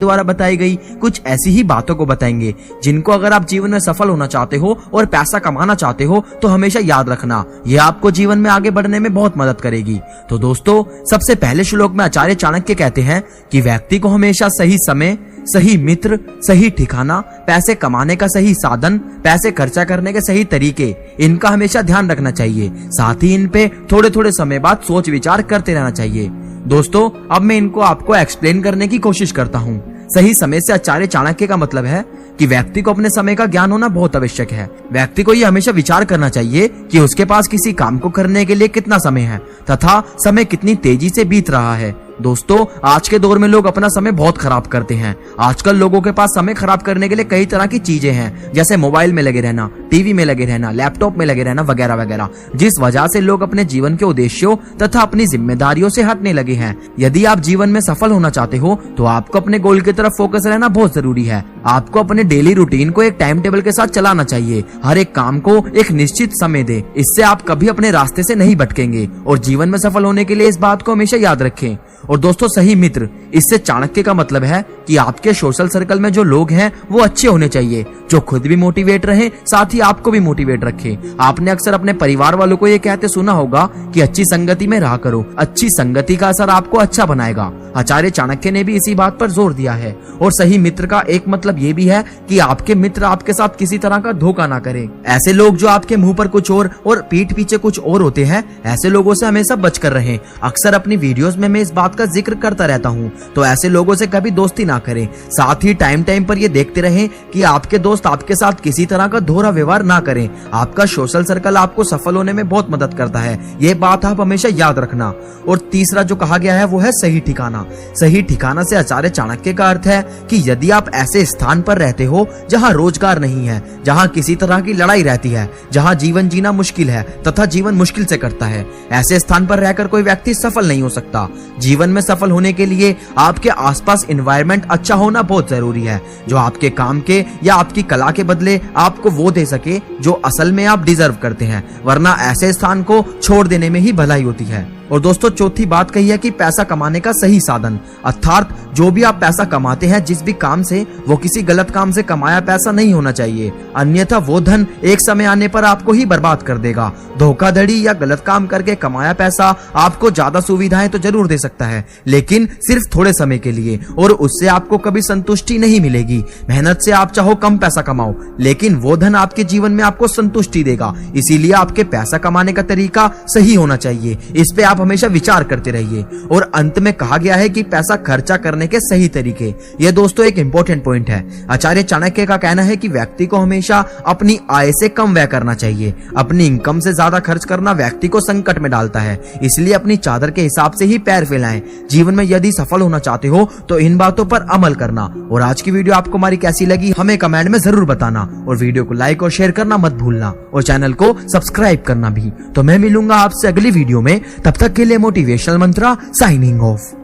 द्वारा बताई गई कुछ ऐसी ही बातों को बताएंगे जिनको अगर आप जीवन में सफल होना चाहते हो और पैसा कमाना चाहते हो तो हमेशा याद रखना, ये आपको जीवन में आगे बढ़ने में बहुत मदद करेगी। तो दोस्तों, सबसे पहले श्लोक में आचार्य चाणक्य कहते हैं कि व्यक्ति को हमेशा सही समय, सही मित्र, सही ठिकाना, पैसे कमाने का सही साधन, पैसे खर्चा करने के सही तरीके, इनका हमेशा ध्यान रखना चाहिए। साथ ही इन पे थोड़े थोड़े समय बाद सोच विचार करते रहना चाहिए। दोस्तों, अब मैं इनको आपको एक्सप्लेन करने की कोशिश करता हूँ। सही समय से आचार्य चाणक्य का मतलब है कि व्यक्ति को अपने समय का ज्ञान होना बहुत आवश्यक है। व्यक्ति को ये हमेशा विचार करना चाहिए कि उसके पास किसी काम को करने के लिए कितना समय है तथा समय कितनी तेजी से बीत रहा है। दोस्तों, आज के दौर में लोग अपना समय बहुत खराब करते हैं। आजकल लोगों के पास समय खराब करने के लिए कई तरह की चीजें हैं, जैसे मोबाइल में लगे रहना, टीवी में लगे रहना, लैपटॉप में लगे रहना वगैरह वगैरह, जिस वजह से लोग अपने जीवन के उद्देश्यों तथा अपनी जिम्मेदारियों से हटने लगे हैं। यदि आप जीवन में सफल होना चाहते हो तो आपको अपने गोल की तरफ फोकस रहना बहुत जरूरी है। आपको अपने डेली रूटीन को एक टाइम टेबल के साथ चलाना चाहिए। हर एक काम को एक निश्चित समय दे, इससे आप कभी अपने रास्ते से नहीं भटकेंगे और जीवन में सफल होने के लिए इस बात को हमेशा याद रखें। और दोस्तों, सही मित्र, इससे चाणक्य का मतलब है कि आपके सोशल सर्कल में जो लोग हैं वो अच्छे होने चाहिए, जो खुद भी मोटिवेट रहे, साथ ही आपको भी मोटिवेट रखे। आपने अक्सर अपने परिवार वालों को ये कहते सुना होगा कि अच्छी संगति में रहा करो, अच्छी संगति का असर आपको अच्छा बनाएगा। आचार्य चाणक्य ने भी इसी बात पर जोर दिया है। और सही मित्र का एक मतलब ये भी है कि आपके मित्र आपके साथ किसी तरह का धोखा ना करें। ऐसे लोग जो आपके मुंह पर कुछ और पीठ पीछे कुछ और होते हैं, ऐसे लोगों से हमेशा बचकर रहें। अक्सर अपनी वीडियोस में मैं इस बात का जिक्र करता रहता हूँ, तो ऐसे लोगों से कभी दोस्ती ना करें। साथ ही टाइम टाइम पर ये देखते रहें कि आपके दोस्त आपके साथ किसी तरह का दोहरा व्यवहार ना करें। आपका सोशल सर्कल आपको सफल होने में बहुत मदद करता है, ये बात आप हमेशा याद रखना। और तीसरा जो कहा गया है वो है सही ठिकाना। सही ठिकाना से आचार्य चाणक्य का अर्थ है कि यदि आप ऐसे स्थान पर रहते हो जहां रोजगार नहीं है, जहां किसी तरह की लड़ाई रहती है, जहां जीवन जीना मुश्किल है तथा जीवन मुश्किल से कटता है, ऐसे स्थान पर रहकर कोई व्यक्ति सफल नहीं हो सकता। जीवन में सफल होने के लिए आपके आसपास एनवायरनमेंट अच्छा होना बहुत जरूरी है, जो आपके काम के या आपकी कला के बदले आपको वो दे सके जो असल में आप डिजर्व करते हैं, वरना ऐसे स्थान को छोड़ देने में ही भलाई होती है। और दोस्तों, चौथी बात कही है कि पैसा कमाने का सही साधन, अर्थात जो भी आप पैसा कमाते हैं जिस भी काम से, वो किसी गलत काम से कमाया पैसा नहीं होना चाहिए, अन्यथा वो धन एक समय आने पर आपको ही बर्बाद कर देगा। धोखाधड़ी या गलत काम करके कमाया पैसा आपको ज्यादा सुविधाएं तो जरूर दे सकता है, लेकिन सिर्फ थोड़े समय के लिए, और उससे आपको कभी संतुष्टि नहीं मिलेगी। मेहनत से आप चाहो कम पैसा कमाओ, लेकिन वो धन आपके जीवन में आपको संतुष्टि देगा। इसीलिए आपके पैसा कमाने का तरीका सही होना चाहिए, इस पे आप हमेशा विचार करते रहिए। और अंत में कहा गया है कि पैसा खर्चा करने के सही तरीके। यह दोस्तों एक इंपॉर्टेंट पॉइंट है। आचार्य चाणक्य का कहना है कि व्यक्ति को हमेशा अपनी आय से कम व्यय करना चाहिए। अपनी इनकम से ज्यादा खर्च करना व्यक्ति को संकट में डालता है, इसलिए अपनी चादर के हिसाब से ही पैर फैलाएं। जीवन में यदि सफल होना चाहते हो तो इन बातों पर अमल करना। और आज की वीडियो आपको हमारी कैसी लगी हमें कमेंट में जरूर बताना, और वीडियो को लाइक और शेयर करना मत भूलना, और चैनल को सब्सक्राइब करना भी। तो मैं मिलूंगा आपसे अगली वीडियो में, तब तक के लिए मोटिवेशनल मंत्रा साइनिंग ऑफ।